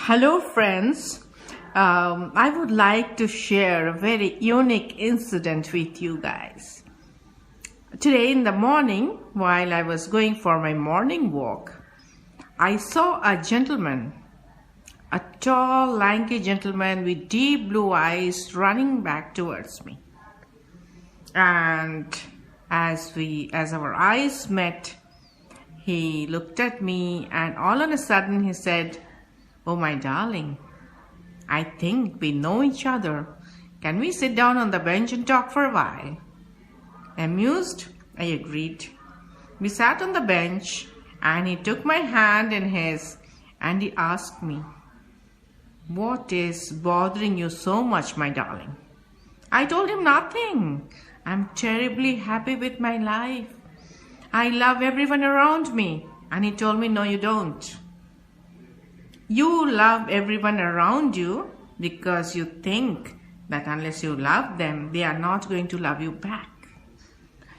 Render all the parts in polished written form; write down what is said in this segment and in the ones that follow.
Hello friends, I would like to share a very unique incident with you guys. Today in the morning, while I was going for my morning walk, I saw a gentleman, a tall, lanky gentleman with deep blue eyes running back towards me. And as our eyes met, he looked at me and all of a sudden he said, "Oh, my darling, I think we know each other. Can we sit down on the bench and talk for a while?" Amused, I agreed. We sat on the bench and he took my hand in his and he asked me, "What is bothering you so much, my darling?" I told him nothing. I'm terribly happy with my life. I love everyone around me. And he told me, "No, you don't. You love everyone around you because you think that unless you love them, they are not going to love you back.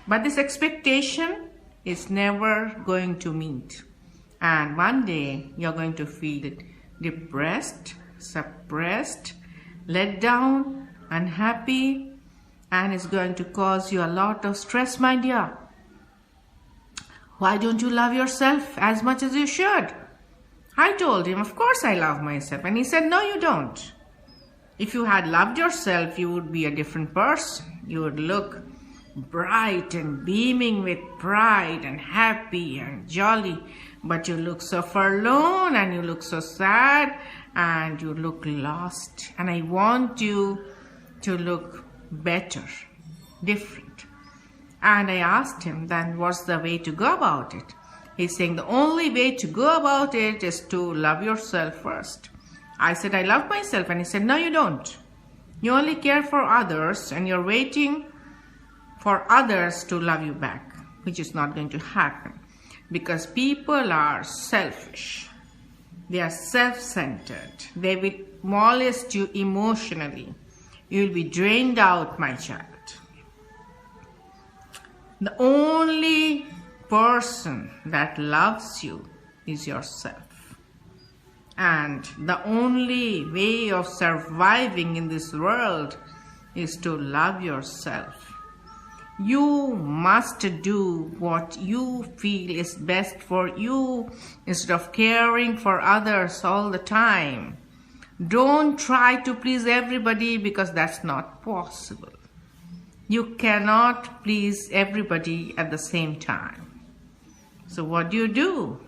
But this expectation is never going to meet. And one day you're going to feel depressed, suppressed, let down, unhappy, and it's going to cause you a lot of stress, my dear. Why don't you love yourself as much as you should?" I told him, "Of course I love myself." And he said, "No, you don't. If you had loved yourself, you would be a different person. You would look bright and beaming with pride and happy and jolly. But you look so forlorn and you look so sad and you look lost. And I want you to look better, different." And I asked him, "Then what's the way to go about it?" He's saying the only way to go about it is to love yourself first. I said, "I love myself." And he said, "No, you don't. You only care for others and you're waiting for others to love you back, which is not going to happen because people are selfish. They are self-centered. They will molest you emotionally. You will be drained out, my child. The only person that loves you is yourself. And the only way of surviving in this world is to love yourself. You must do what you feel is best for you instead of caring for others all the time. Don't try to please everybody because that's not possible. You cannot please everybody at the same time. So what do?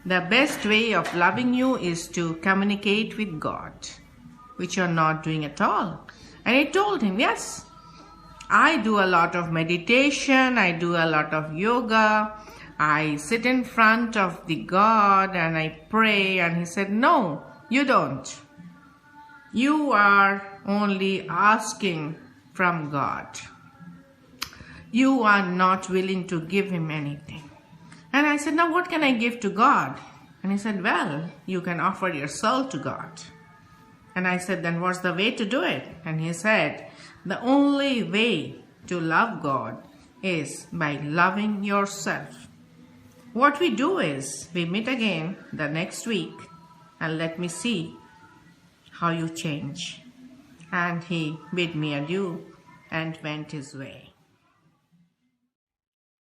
The best way of loving you is to communicate with God, which you're not doing at all. And I told him, "Yes, I do a lot of meditation, I do a lot of yoga, I sit in front of the God and I pray." And he said, "No, you don't. You are only asking from God. You are not willing to give him anything." And I said, "Now what can I give to God?" And he said, "Well, you can offer your soul to God." And I said, "Then what's the way to do it?" And he said, "The only way to love God is by loving yourself." What we do is we meet again the next week and let me see how you change. And he bid me adieu and went his way.